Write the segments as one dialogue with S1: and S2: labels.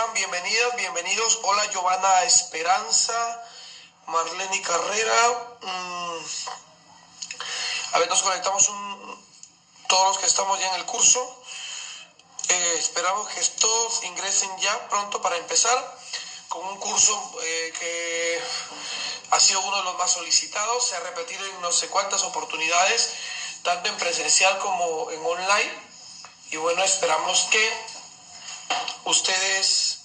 S1: están? Bienvenidas, bienvenidos. Hola Giovanna Esperanza, Marlene Carrera. A ver, nos conectamos todos los que estamos ya en el curso. Esperamos que todos ingresen ya pronto para empezar con un curso que ha sido uno de los más solicitados. Se ha repetido en no sé cuántas oportunidades, tanto en presencial como en online. Y bueno, esperamos que ustedes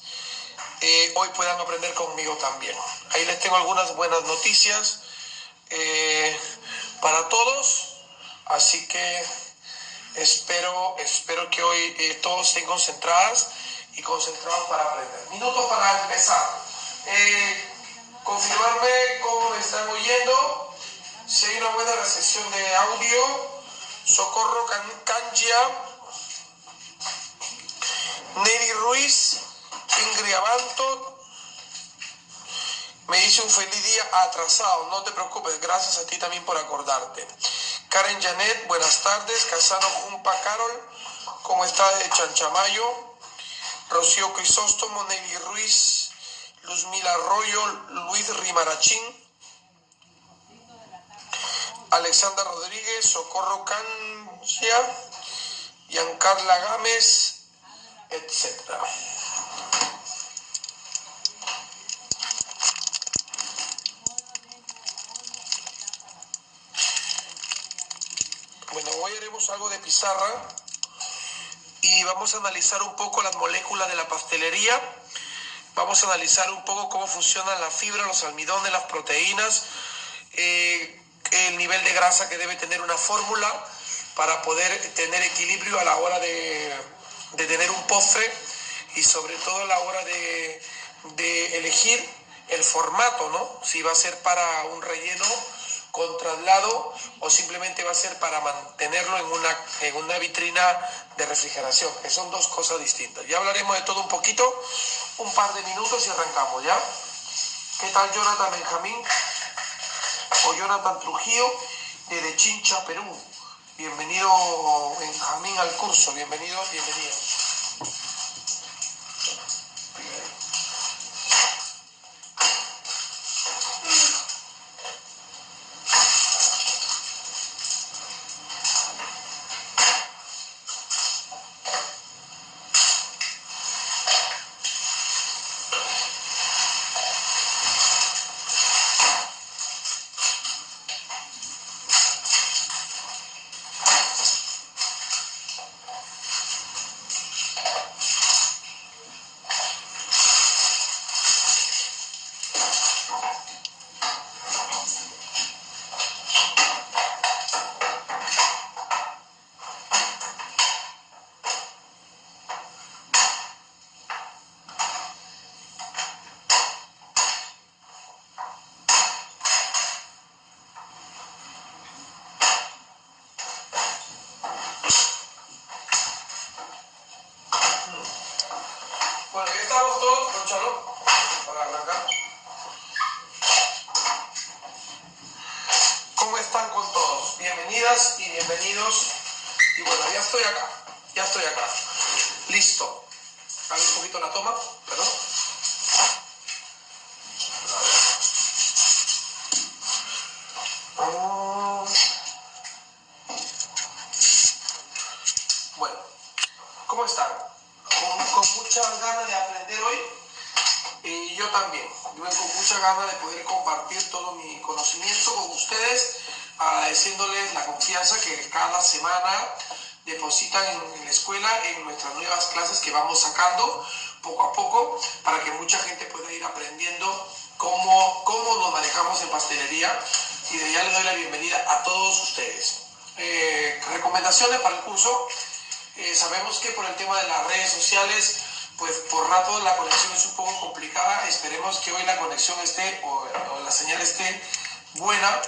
S1: hoy puedan aprender conmigo también. Ahí les tengo algunas buenas noticias para todos, así que espero que hoy todos estén concentradas y concentrados para aprender. Minutos para empezar. Confirmarme cómo me están oyendo, si hay una buena recepción de audio. Socorro Cangia, Neri Ruiz, Ingrid Abanto, me dice un feliz día atrasado. No te preocupes, gracias a ti también por acordarte. Karen Janet, buenas tardes. Casano Jumpa Carol, ¿cómo está de Chanchamayo? Rocío Crisóstomo, Nelly Ruiz, Luzmila Arroyo, Luis Rimarachín, Alexandra Rodríguez, Socorro Cangia, Giancarla Gámez, etcétera. Bueno, hoy haremos algo de pizarra y vamos a analizar un poco las moléculas de la pastelería. Vamos a analizar un poco cómo funcionan la fibra, los almidones, las proteínas, el nivel de grasa que debe tener una fórmula para poder tener equilibrio a la hora de tener un postre y sobre todo a la hora de elegir el formato, ¿no? Si va a ser para un relleno con traslado o simplemente va a ser para mantenerlo en una vitrina de refrigeración, que son dos cosas distintas. Ya hablaremos de todo un poquito, un par de minutos y arrancamos, ¿ya? ¿Qué tal Jonathan Benjamín o Jonathan Trujillo desde Chincha, Perú? Bienvenido Benjamín al curso, bienvenido. Bueno, ya estamos todos, Conchalo, para arrancar. ¿Cómo están con todos? Bienvenidas y bienvenidos. Y bueno, ya estoy acá. Listo. Hago un poquito la toma, perdón. Bueno, ¿cómo están? Con muchas ganas de aprender hoy. Y yo también. Yo vengo con muchas ganas de poder compartir todo mi conocimiento con ustedes, agradeciéndoles la confianza que cada semana depositan en la escuela, en nuestras nuevas clases que vamos sacando poco a poco, para que mucha gente pueda ir aprendiendo cómo nos manejamos en pastelería. Y de ya les doy la bienvenida a todos ustedes. Recomendaciones para el curso. Sabemos que por el tema de las redes sociales, pues por rato la conexión es un poco complicada. Esperemos que hoy la conexión esté o la señal esté buena,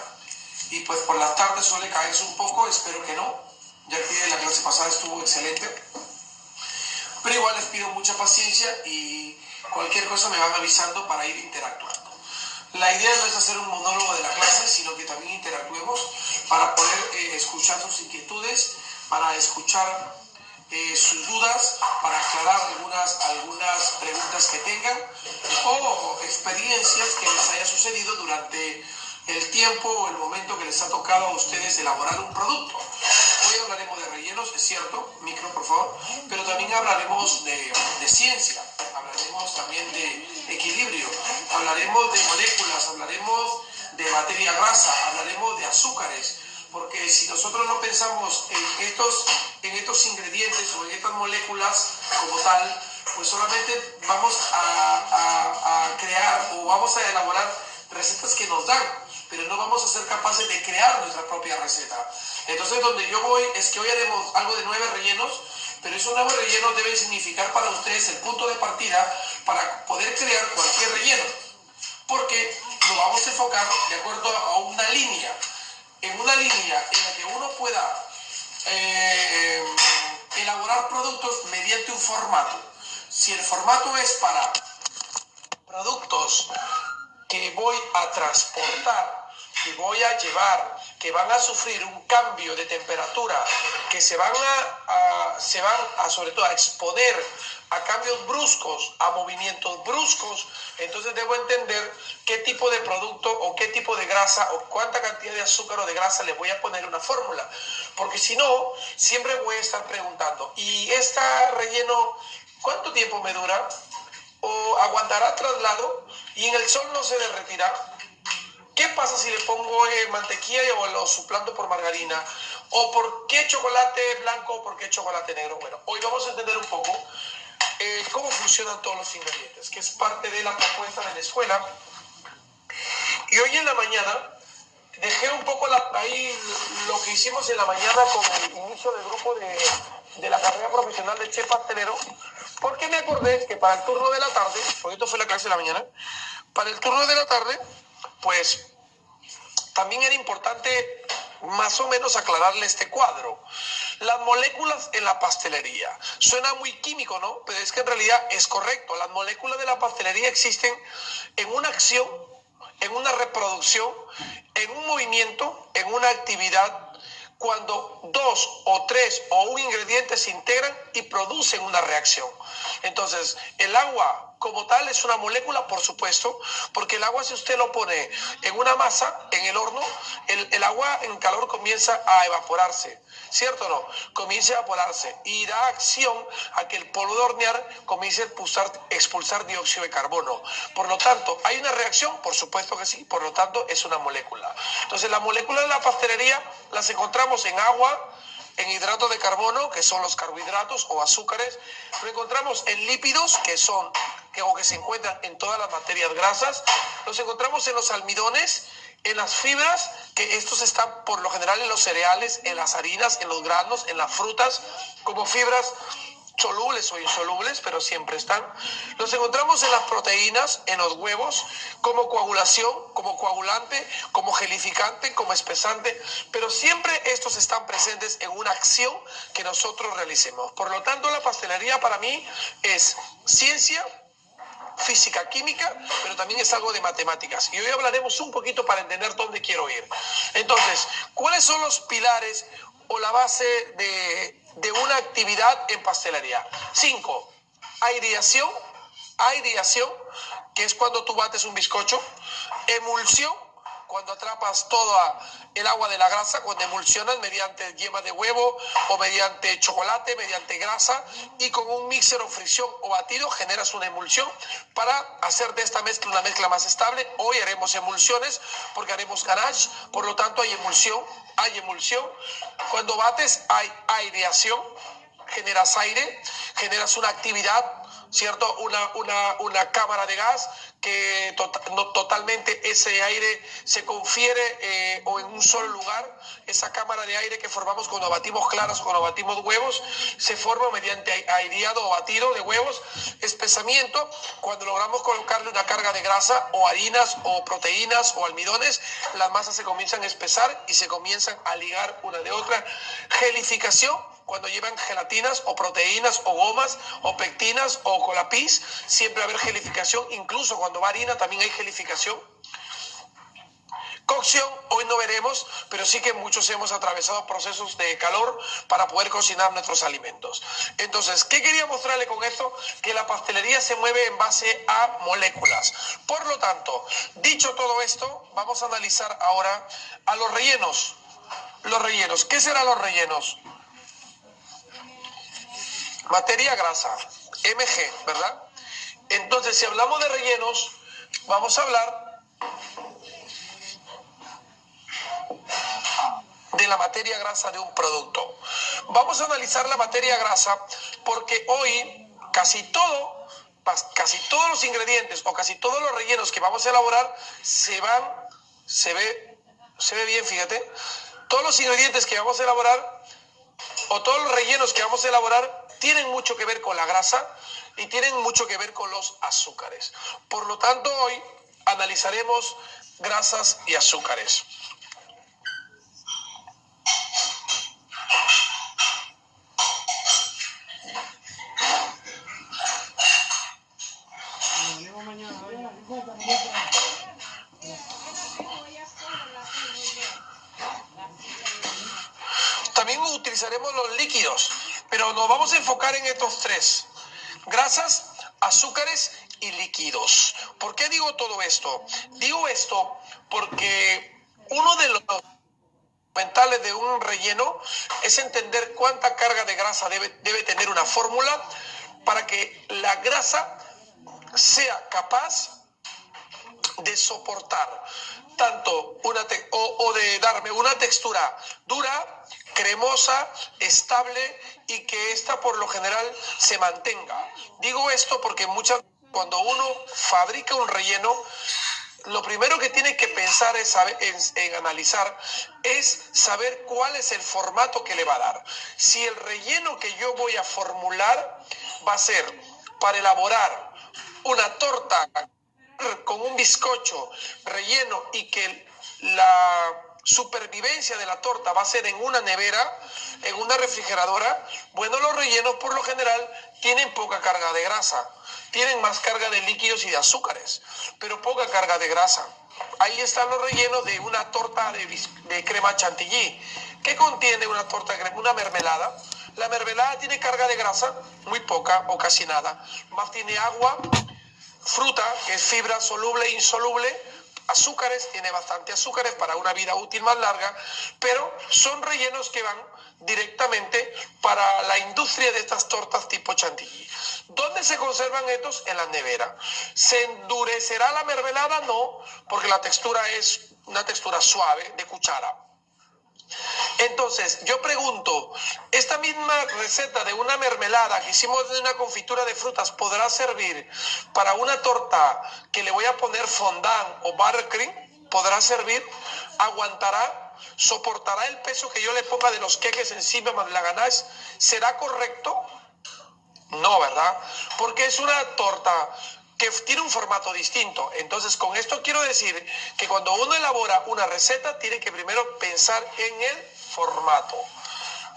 S1: y pues por las tardes suele caerse un poco, espero que no, ya que la clase pasada estuvo excelente. Pero igual les pido mucha paciencia y cualquier cosa me van avisando para ir interactuando. La idea no es hacer un monólogo de la clase, sino que también interactuemos para poder escuchar sus inquietudes, para escuchar sus dudas, para aclarar algunas preguntas que tengan o experiencias que les haya sucedido durante el tiempo o el momento que les ha tocado a ustedes elaborar un producto. Hoy hablaremos de rellenos, es cierto, micro por favor, pero también hablaremos de ciencia, hablaremos también de equilibrio, hablaremos de moléculas, hablaremos de materia grasa, hablaremos de azúcares, porque si nosotros no pensamos en estos ingredientes o en estas moléculas como tal, pues solamente vamos a crear o vamos a elaborar recetas que nos dan, pero no vamos a ser capaces de crear nuestra propia receta. Entonces, donde yo voy es que hoy haremos algo de 9 rellenos, pero esos 9 rellenos deben significar para ustedes el punto de partida para poder crear cualquier relleno, porque lo vamos a enfocar de acuerdo a una línea, en una línea en la que uno pueda elaborar productos mediante un formato. Si el formato es para productos que voy a transportar, que voy a llevar, que van a sufrir un cambio de temperatura, que se van a sobre todo a exponer a cambios bruscos, a movimientos bruscos, entonces debo entender qué tipo de producto o qué tipo de grasa o cuánta cantidad de azúcar o de grasa le voy a poner una fórmula, porque si no, siempre voy a estar preguntando, ¿y este relleno cuánto tiempo me dura? ¿O aguantará traslado y en el sol no se derretirá? ¿Qué pasa si le pongo mantequilla o lo suplanto por margarina? ¿O por qué chocolate blanco o por qué chocolate negro? Bueno, hoy vamos a entender un poco cómo funcionan todos los ingredientes, que es parte de la propuesta de la escuela. Y hoy en la mañana dejé un poco ahí lo que hicimos en la mañana con el inicio del grupo de la carrera profesional de chef pastelero, porque me acordé que para el turno de la tarde, porque esto fue la clase de la mañana, para el turno de la tarde, pues también era importante más o menos aclararle este cuadro. Las moléculas en la pastelería. Suena muy químico, ¿no? Pero es que en realidad es correcto. Las moléculas de la pastelería existen en una acción, en una reproducción, en un movimiento, en una actividad, cuando 2 o 3 o un ingrediente se integran y producen una reacción. Entonces, el agua como tal es una molécula, por supuesto, porque el agua, si usted lo pone en una masa, en el horno, el agua en calor comienza a evaporarse, ¿cierto o no? Comienza a evaporarse y da acción a que el polvo de hornear comience a expulsar dióxido de carbono. Por lo tanto, ¿hay una reacción? Por supuesto que sí, por lo tanto es una molécula. Entonces, las moléculas de la pastelería las encontramos en agua, en hidratos de carbono, que son los carbohidratos o azúcares, lo encontramos en lípidos, que se encuentran en todas las materias grasas, los encontramos en los almidones, en las fibras, que estos están por lo general en los cereales, en las harinas, en los granos, en las frutas, como fibras solubles o insolubles, pero siempre están. Los encontramos en las proteínas, en los huevos, como coagulación, como coagulante, como gelificante, como espesante, pero siempre estos están presentes en una acción que nosotros realicemos. Por lo tanto, la pastelería para mí es ciencia, física, química, pero también es algo de matemáticas. Y hoy hablaremos un poquito para entender dónde quiero ir. Entonces, ¿cuáles son los pilares o la base de una actividad en pastelería? 5. Aireación, que es cuando tú bates un bizcocho. Emulsión, cuando atrapas toda el agua de la grasa, cuando emulsionas mediante yema de huevo o mediante chocolate, mediante grasa, y con un mixer o fricción o batido generas una emulsión para hacer de esta mezcla una mezcla más estable. Hoy haremos emulsiones porque haremos ganache, por lo tanto hay emulsión. Cuando bates hay aireación, generas aire, generas una actividad, ¿cierto? Una cámara de gas que totalmente ese aire se confiere o en un solo lugar. Esa cámara de aire que formamos cuando batimos claras, cuando batimos huevos, se forma mediante aireado o batido de huevos. Espesamiento, cuando logramos colocarle una carga de grasa o harinas o proteínas o almidones, las masas se comienzan a espesar y se comienzan a ligar una de otra. Gelificación, cuando llevan gelatinas o proteínas o gomas o pectinas o colapis, siempre va a haber gelificación. Incluso cuando va harina también hay gelificación. Cocción, hoy no veremos, pero sí que muchos hemos atravesado procesos de calor para poder cocinar nuestros alimentos. Entonces, ¿qué quería mostrarle con esto? Que la pastelería se mueve en base a moléculas. Por lo tanto, dicho todo esto, vamos a analizar ahora a los rellenos. Los rellenos, ¿qué serán los rellenos? Materia grasa, mg, ¿verdad? Entonces, si hablamos de rellenos, vamos a hablar de la materia grasa de un producto. Vamos a analizar la materia grasa porque hoy casi todos los ingredientes o casi todos los rellenos que vamos a elaborar se ve bien, fíjate, todos los ingredientes que vamos a elaborar o todos los rellenos que vamos a elaborar tienen mucho que ver con la grasa y tienen mucho que ver con los azúcares. Por lo tanto, hoy analizaremos grasas y azúcares. También utilizaremos los líquidos, pero nos vamos a enfocar en estos tres: grasas, azúcares y líquidos. ¿Por qué digo todo esto? Digo esto porque uno de los fundamentales de un relleno es entender cuánta carga de grasa debe tener una fórmula para que la grasa sea capaz de soportar tanto de darme una textura dura, cremosa, estable y que ésta por lo general se mantenga. Digo esto porque cuando uno fabrica un relleno, lo primero que tiene que pensar en analizar es saber cuál es el formato que le va a dar. Si el relleno que yo voy a formular va a ser para elaborar una torta con un bizcocho relleno y que la supervivencia de la torta va a ser en una nevera, en una refrigeradora, bueno, los rellenos por lo general tienen poca carga de grasa, tienen más carga de líquidos y de azúcares, pero poca carga de grasa. Ahí están los rellenos de una torta de crema chantilly. ¿Qué contiene una torta de crema? Una mermelada. La mermelada tiene carga de grasa, muy poca o casi nada, más tiene agua, fruta, que es fibra soluble e insoluble, azúcares, tiene bastante azúcares para una vida útil más larga, pero son rellenos que van directamente para la industria de estas tortas tipo chantilly. ¿Dónde se conservan estos? En la nevera. ¿Se endurecerá la mermelada? No, porque la textura es una textura suave, de cuchara. Entonces, yo pregunto, ¿esta misma receta de una mermelada que hicimos de una confitura de frutas podrá servir para una torta que le voy a poner fondant o buttercream? ¿Podrá servir? ¿Aguantará? ¿Soportará el peso que yo le ponga de los queques encima más la ganache? ¿Será correcto? No, ¿verdad? Porque es una torta que tiene un formato distinto. Entonces, con esto quiero decir que cuando uno elabora una receta, tiene que primero pensar en el formato.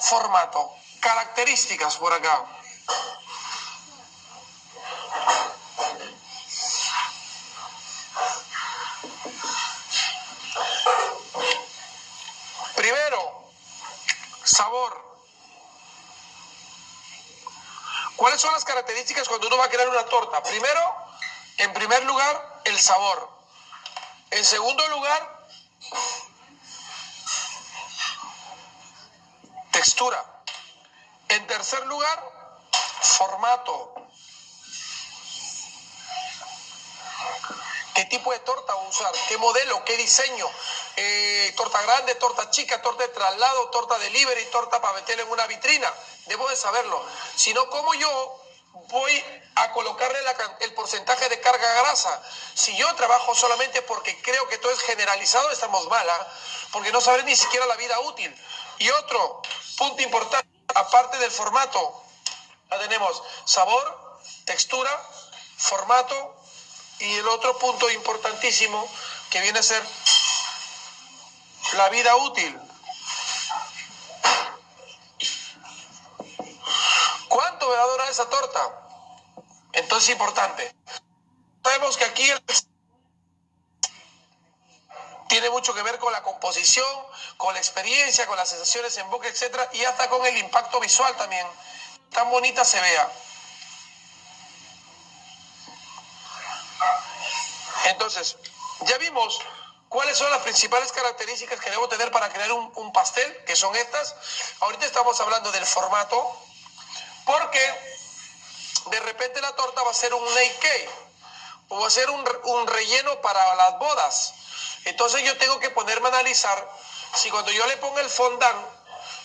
S1: Formato. Características por acá. Primero, sabor. ¿Cuáles son las características cuando uno va a crear una torta? Primero, en primer lugar, el sabor. En segundo lugar, textura. En tercer lugar, formato. ¿Qué tipo de torta usar? ¿Qué modelo? ¿Qué diseño? Torta grande, torta chica, torta de traslado, torta delivery, torta para meterla en una vitrina. Debo de saberlo. Si no, ¿cómo yo voy a colocarle el porcentaje de carga grasa? Si yo trabajo solamente porque creo que todo es generalizado, estamos mal, ¿eh? Porque no sabré ni siquiera la vida útil. Y otro punto importante, aparte del formato, ya tenemos sabor, textura, formato y el otro punto importantísimo que viene a ser la vida útil. ¿Cuánto me va a durar esa torta? Entonces, importante. Sabemos que aquí tiene tiene mucho que ver con la composición, con la experiencia, con las sensaciones en boca, etcétera, y hasta con el impacto visual también. Tan bonita se vea. Entonces, ya vimos cuáles son las principales características que debo tener para crear un pastel, que son estas. Ahorita estamos hablando del formato, porque de repente la torta va a ser un nail cake, o va a ser un relleno para las bodas. Entonces yo tengo que ponerme a analizar si cuando yo le ponga el fondant,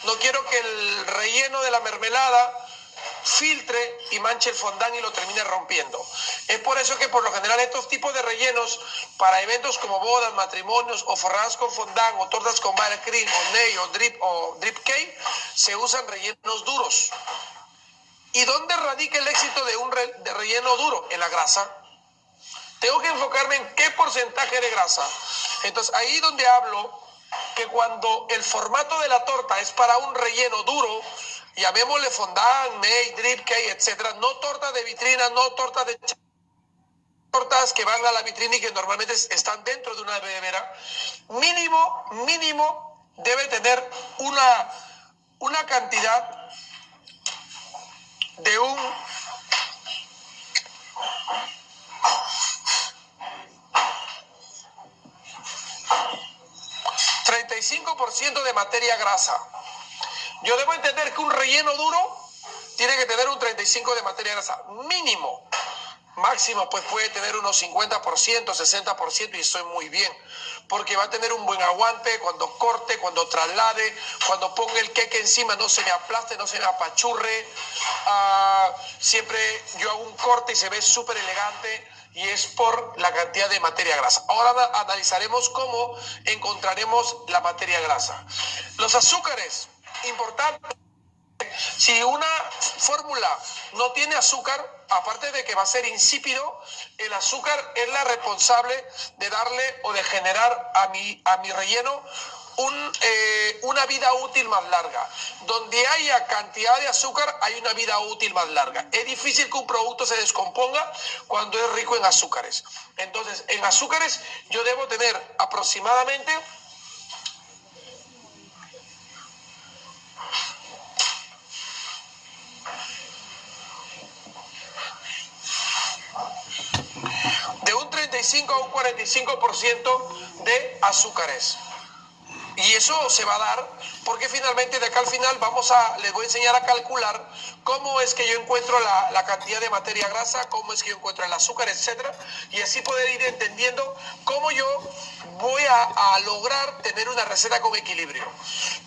S1: no quiero que el relleno de la mermelada filtre y manche el fondant y lo termine rompiendo. Es por eso que por lo general estos tipos de rellenos para eventos como bodas, matrimonios o forradas con fondant o tortas con buttercream o nail o drip cake se usan rellenos duros. ¿Y dónde radica el éxito de un relleno duro? En la grasa. Tengo que enfocarme en qué porcentaje de grasa. Entonces ahí donde hablo que cuando el formato de la torta es para un relleno duro, llamémosle fondant, nail, drip cake, etcétera, no tortas de vitrina, no tortas de tortas que van a la vitrina y que normalmente están dentro de una bebedera, mínimo debe tener una cantidad de un 35% de materia grasa. Yo debo entender que un relleno duro tiene que tener un 35% de materia grasa, mínimo. Máximo pues puede tener unos 50%, 60% y estoy muy bien, porque va a tener un buen aguante cuando corte, cuando traslade, cuando ponga el queque encima no se me aplaste, no se me apachurre. Siempre yo hago un corte y se ve súper elegante y es por la cantidad de materia grasa. Ahora analizaremos cómo encontraremos la materia grasa. Los azúcares, importante. Si una fórmula no tiene azúcar, aparte de que va a ser insípido, el azúcar es la responsable de darle o de generar a mi relleno una vida útil más larga. Donde haya cantidad de azúcar, hay una vida útil más larga. Es difícil que un producto se descomponga cuando es rico en azúcares. Entonces, en azúcares yo debo tener aproximadamente de un 35 a un 45% de azúcares. Y eso se va a dar porque finalmente de acá al final les voy a enseñar a calcular cómo es que yo encuentro la cantidad de materia grasa, cómo es que yo encuentro el azúcar, etcétera, y así poder ir entendiendo cómo yo voy a lograr tener una receta con equilibrio.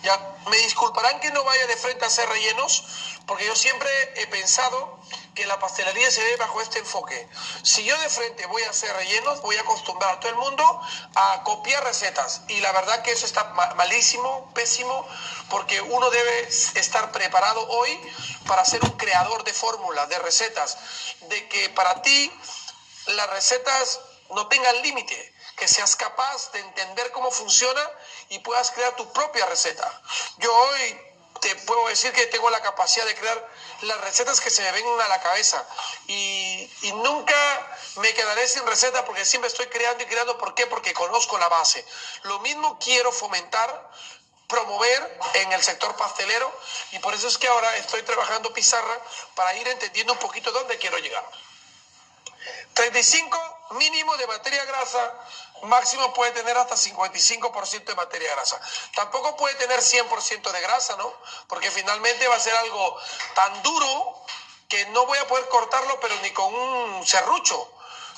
S1: Ya me disculparán que no vaya de frente a hacer rellenos, porque yo siempre he pensado que la pastelería se ve bajo este enfoque. Si yo de frente voy a hacer rellenos, voy a acostumbrar a todo el mundo a copiar recetas. Y la verdad que eso está malísimo, pésimo, porque uno debe estar preparado hoy para ser un creador de fórmulas, de recetas, de que para ti las recetas no tengan límite, que seas capaz de entender cómo funciona y puedas crear tu propia receta. Yo hoy te puedo decir que tengo la capacidad de crear las recetas que se me vengan a la cabeza y nunca me quedaré sin receta porque siempre estoy creando y creando. ¿Por qué? Porque conozco la base. Lo mismo quiero fomentar, promover en el sector pastelero y por eso es que ahora estoy trabajando pizarra para ir entendiendo un poquito dónde quiero llegar. 35 mínimo de materia grasa, máximo puede tener hasta 55% de materia grasa. Tampoco puede tener 100% de grasa, ¿no? Porque finalmente va a ser algo tan duro que no voy a poder cortarlo, pero ni con un serrucho.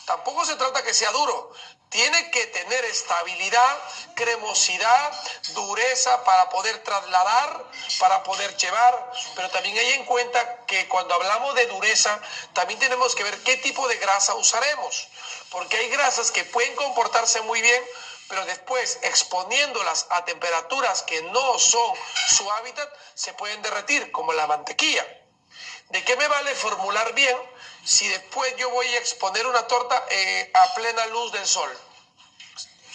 S1: Tampoco se trata que sea duro. Tiene que tener estabilidad, cremosidad, dureza para poder trasladar, para poder llevar. Pero también hay en cuenta que cuando hablamos de dureza, también tenemos que ver qué tipo de grasa usaremos. Porque hay grasas que pueden comportarse muy bien, pero después exponiéndolas a temperaturas que no son su hábitat, se pueden derretir, como la mantequilla. ¿De qué me vale formular bien si después yo voy a exponer una torta a plena luz del sol?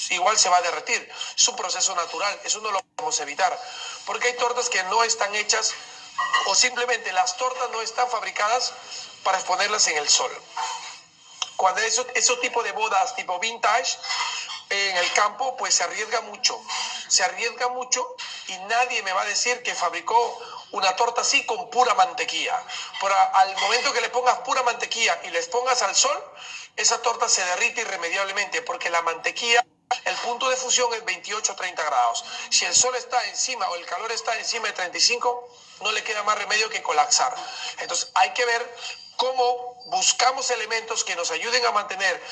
S1: Igual se va a derretir. Es un proceso natural, eso no lo podemos evitar. Porque hay tortas que no están hechas o simplemente las tortas no están fabricadas para exponerlas en el sol. Cuando esos tipos de bodas tipo vintage, en el campo, pues se arriesga mucho y nadie me va a decir que fabricó una torta así con pura mantequilla. Pero al momento que le pongas pura mantequilla y les pongas al sol, esa torta se derrite irremediablemente porque la mantequilla, el punto de fusión es 28-30 grados. Si el sol está encima o el calor está encima de 35, no le queda más remedio que colapsar. Entonces hay que ver cómo buscamos elementos que nos ayuden a mantener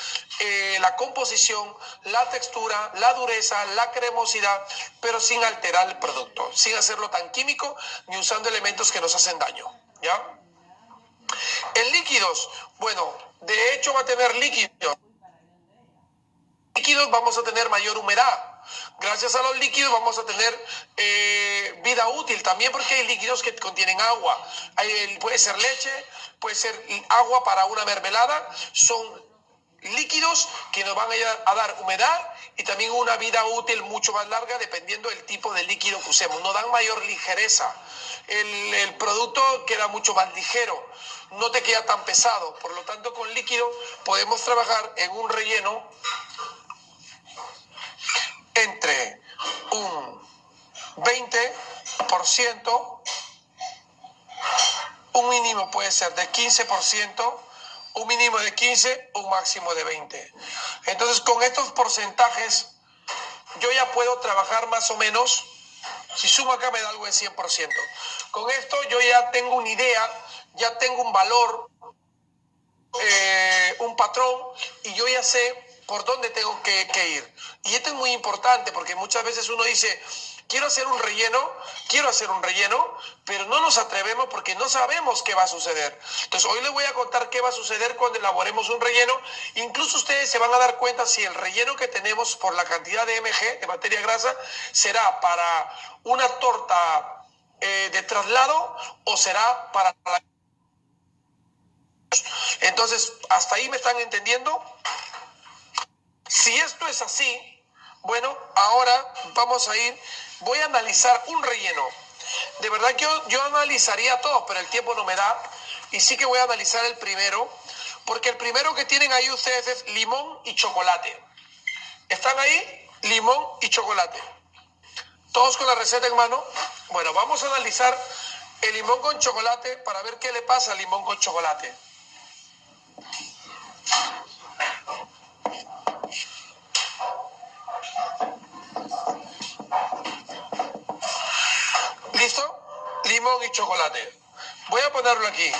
S1: la composición, la textura, la dureza, la cremosidad, pero sin alterar el producto, sin hacerlo tan químico ni usando elementos que nos hacen daño, ¿ya? En líquidos, bueno, de hecho va a tener líquidos vamos a tener mayor humedad. Gracias a los líquidos vamos a tener vida útil también porque hay líquidos que contienen agua. Puede ser leche, puede ser agua para una mermelada. Son líquidos que nos van a dar humedad y también una vida útil mucho más larga dependiendo del tipo de líquido que usemos. Nos dan mayor ligereza. El producto queda mucho más ligero, no te queda tan pesado. Por lo tanto, con líquido podemos trabajar en un relleno entre un 20%, un mínimo puede ser de 15%, un mínimo de 15%, un máximo de 20%. Entonces, con estos porcentajes, yo ya puedo trabajar más o menos, si sumo acá me da algo de 100%. Con esto yo ya tengo una idea, ya tengo un valor, un patrón, y yo ya sé por dónde tengo que ir. Y esto es muy importante porque muchas veces uno dice, quiero hacer un relleno, pero no nos atrevemos porque no sabemos qué va a suceder. Entonces hoy les voy a contar qué va a suceder cuando elaboremos un relleno. Incluso ustedes se van a dar cuenta si el relleno que tenemos por la cantidad de mg, de materia grasa, será para una torta de traslado o será para la... Entonces, ¿hasta ahí me están entendiendo? Si esto es así, bueno, ahora vamos a voy a analizar un relleno. De verdad que yo analizaría todo, pero el tiempo no me da. Y sí que voy a analizar el primero, porque el primero que tienen ahí ustedes es limón y chocolate. ¿Están ahí? Limón y chocolate. ¿Todos con la receta en mano? Bueno, vamos a analizar el limón con chocolate para ver qué le pasa al limón con chocolate. ¿Listo? Limón y chocolate. Voy a ponerlo aquí.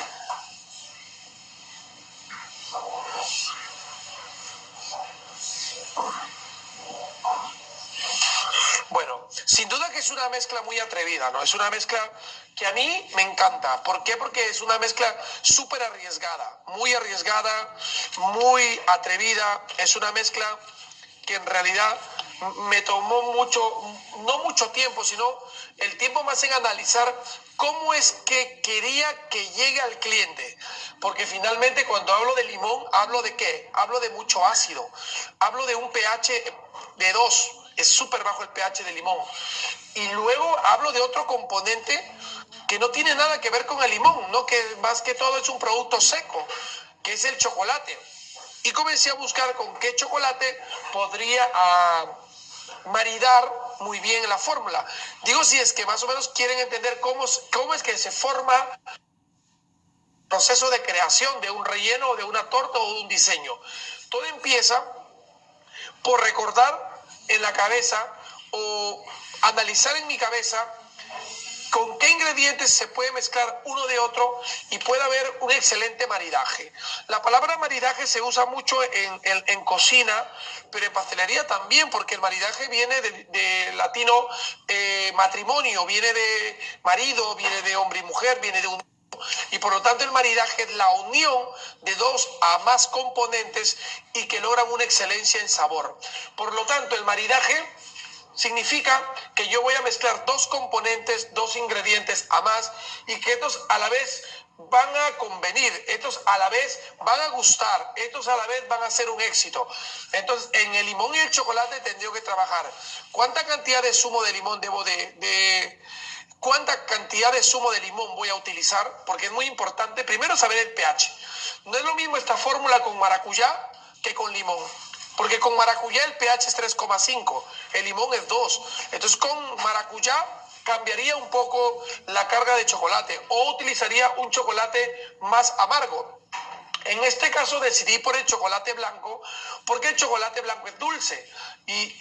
S1: Bueno, sin duda que es una mezcla muy atrevida, ¿no? Es una mezcla que a mí me encanta. ¿Por qué? Porque es una mezcla súper arriesgada, muy atrevida. Es una mezcla que en realidad me tomó no mucho tiempo, sino el tiempo más en analizar cómo es que quería que llegue al cliente. Porque finalmente cuando hablo de limón, ¿hablo de qué? Hablo de mucho ácido. Hablo de un pH de 2. Es súper bajo el pH de limón. Y luego hablo de otro componente que no tiene nada que ver con el limón, ¿no? Que más que todo es un producto seco, que es el chocolate. Y comencé a buscar con qué chocolate podría maridar muy bien la fórmula. Digo, si es que más o menos quieren entender cómo es que se forma el proceso de creación de un relleno, de una torta o de un diseño. Todo empieza por recordar en la cabeza o analizar en mi cabeza con qué ingredientes se puede mezclar uno de otro y puede haber un excelente maridaje. La palabra maridaje se usa mucho en cocina, pero en pastelería también, porque el maridaje viene de latino matrimonio, viene de marido, viene de hombre y mujer, viene de un... Y por lo tanto el maridaje es la unión de dos a más componentes y que logran una excelencia en sabor. Por lo tanto el maridaje significa que yo voy a mezclar dos componentes, dos ingredientes a más y que estos a la vez van a convenir, estos a la vez van a gustar, estos a la vez van a ser un éxito. Entonces, en el limón y el chocolate tendría que trabajar. ¿Cuánta cantidad de zumo de limón cuánta cantidad de zumo de limón voy a utilizar? Porque es muy importante primero saber el pH. No es lo mismo esta fórmula con maracuyá que con limón. Porque con maracuyá el pH es 3,5, el limón es 2. Entonces con maracuyá cambiaría un poco la carga de chocolate o utilizaría un chocolate más amargo. En este caso decidí por el chocolate blanco porque el chocolate blanco es dulce y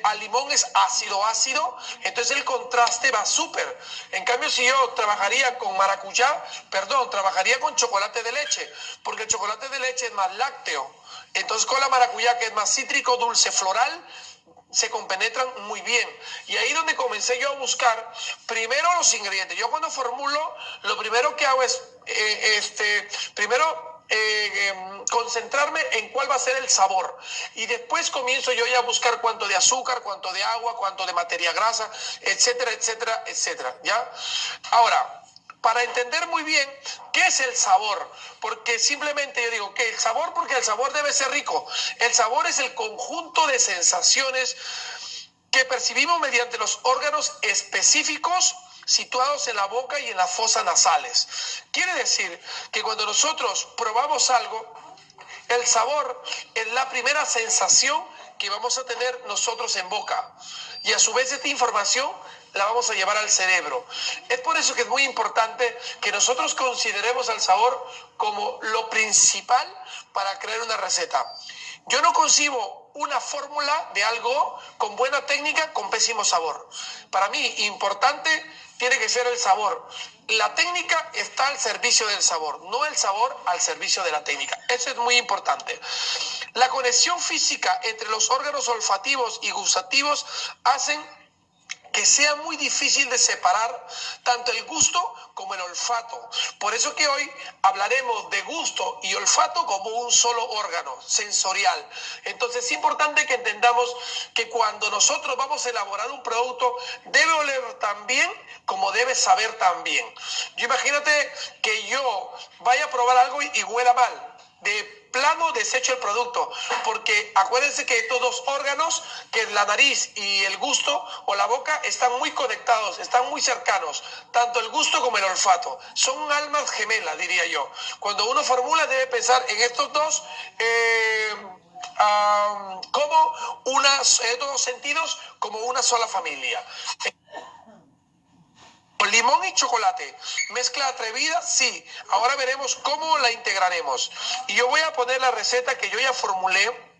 S1: al limón es ácido, entonces el contraste va súper. En cambio, si yo trabajaría con trabajaría con chocolate de leche, porque el chocolate de leche es más lácteo. Entonces con la maracuyá, que es más cítrico, dulce, floral, se compenetran muy bien. Y ahí donde comencé yo a buscar primero los ingredientes. Yo cuando formulo, lo primero que hago es concentrarme en cuál va a ser el sabor, y después comienzo yo ya a buscar cuánto de azúcar, cuánto de agua, cuánto de materia grasa, etcétera, etcétera, etcétera, ¿ya? Ahora, para entender muy bien qué es el sabor, porque simplemente yo digo que el sabor, porque el sabor debe ser rico. El sabor es el conjunto de sensaciones que percibimos mediante los órganos específicos situados en la boca y en las fosas nasales. Quiere decir que cuando nosotros probamos algo, el sabor es la primera sensación que vamos a tener nosotros en boca, y a su vez esta información la vamos a llevar al cerebro. Es por eso que es muy importante que nosotros consideremos el sabor como lo principal para crear una receta. Yo no concibo una fórmula de algo con buena técnica con pésimo sabor. Para mí, importante tiene que ser el sabor. La técnica está al servicio del sabor, no el sabor al servicio de la técnica. Eso es muy importante. La conexión física entre los órganos olfativos y gustativos hacen que sea muy difícil de separar tanto el gusto como el olfato. Por eso que hoy hablaremos de gusto y olfato como un solo órgano sensorial. Entonces es importante que entendamos que cuando nosotros vamos a elaborar un producto, debe oler tan bien como debe saber tan bien. Imagínate que yo vaya a probar algo y huela mal. De plano desecho el producto, porque acuérdense que estos dos órganos, que es la nariz y el gusto o la boca, están muy conectados, están muy cercanos, tanto el gusto como el olfato. Son almas gemelas, diría yo. Cuando uno formula debe pensar en estos dos como dos sentidos, como una sola familia. Limón y chocolate, mezcla atrevida, sí. Ahora veremos cómo la integraremos. Y yo voy a poner la receta que yo ya formulé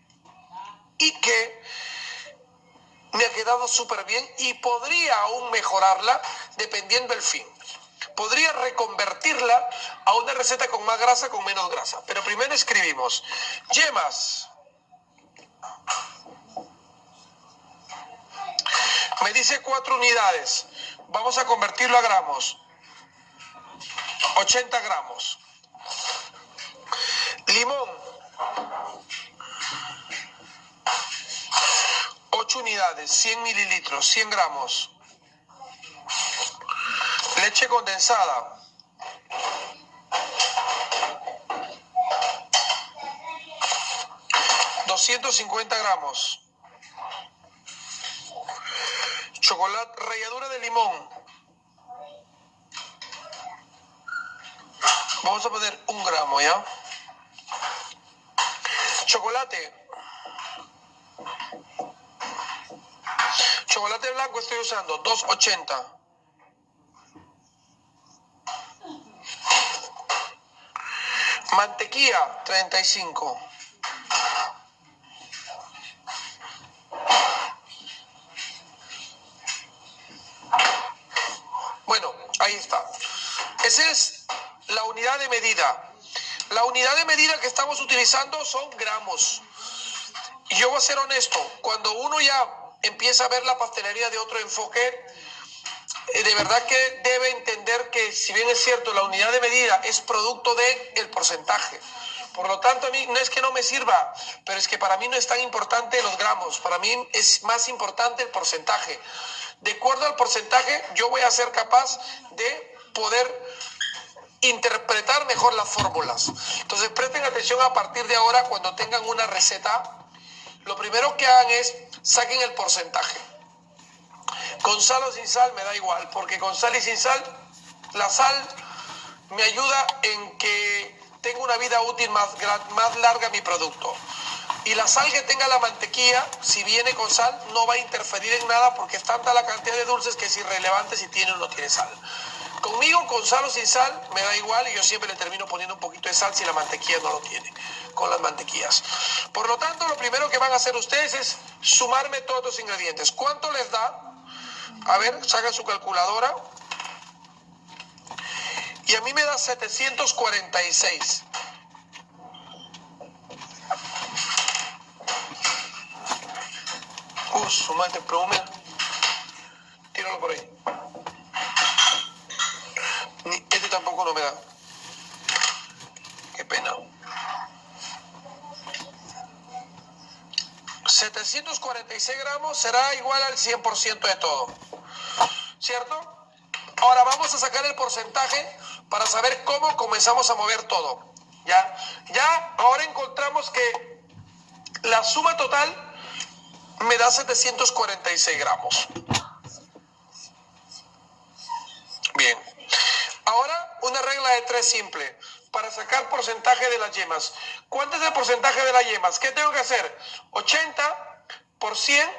S1: y que me ha quedado súper bien, y podría aún mejorarla dependiendo del fin. Podría reconvertirla a una receta con más grasa, con menos grasa. Pero primero escribimos yemas. Me dice 4 unidades. Vamos a convertirlo a gramos. 80 gramos. Limón. 8 unidades, 100 mililitros, 100 gramos. Leche condensada. 250 gramos. Chocolate, ralladura de limón. Vamos a poner 1 gramo, ¿ya? Chocolate. Chocolate blanco estoy usando 280. Mantequilla 35. Bueno, ahí está. Esa es la unidad de medida. La unidad de medida que estamos utilizando son gramos. Y yo voy a ser honesto, cuando uno ya empieza a ver la pastelería de otro enfoque, de verdad que debe entender que, si bien es cierto, la unidad de medida es producto del porcentaje. Por lo tanto, a mí no es que no me sirva, pero es que para mí no es tan importante los gramos. Para mí es más importante el porcentaje. De acuerdo al porcentaje, yo voy a ser capaz de poder interpretar mejor las fórmulas. Entonces, presten atención a partir de ahora. Cuando tengan una receta, lo primero que hagan es saquen el porcentaje. Con sal o sin sal me da igual, porque con sal y sin sal, la sal me ayuda en que tenga una vida útil más larga mi producto. Y la sal que tenga la mantequilla, si viene con sal, no va a interferir en nada porque es tanta la cantidad de dulces que es irrelevante si tiene o no tiene sal. Conmigo, con sal o sin sal, me da igual y yo siempre le termino poniendo un poquito de sal si la mantequilla no lo tiene, con las mantequillas. Por lo tanto, lo primero que van a hacer ustedes es sumarme todos los ingredientes. ¿Cuánto les da? A ver, sacan su calculadora. Y a mí me da 746. Su madre, pero húmeda. Tíralo por ahí. Este tampoco no me da. Qué pena. 746 gramos será igual al 100% de todo. ¿Cierto? Ahora vamos a sacar el porcentaje para saber cómo comenzamos a mover todo. Ya ahora encontramos que la suma total me da 746 gramos. Bien. Ahora una regla de 3 simple. Para sacar porcentaje de las yemas. ¿Cuánto es el porcentaje de las yemas? ¿Qué tengo que hacer? 80 por 100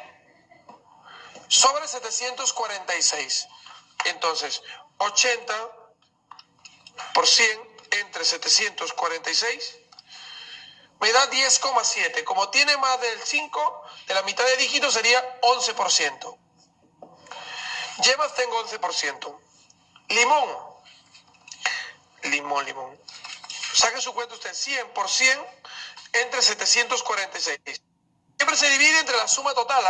S1: sobre 746. Entonces, 80 por 100 entre 746 me da 10,7. Como tiene más del 5, de la mitad de dígito sería 11%. Yemas tengo 11%. Limón. Saque su cuenta usted, 100 por 100 entre 746. Siempre se divide entre la suma total,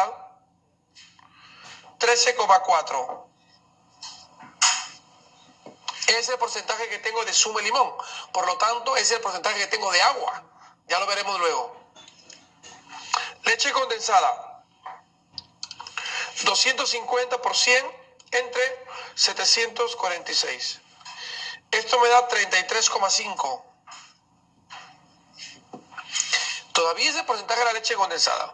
S1: 13,4. Ese es el porcentaje que tengo de suma de limón. Por lo tanto, ese es el porcentaje que tengo de agua. Ya lo veremos luego. Leche condensada. 250 por 100 entre 746. Esto me da 33,5. Todavía es el porcentaje de la leche condensada.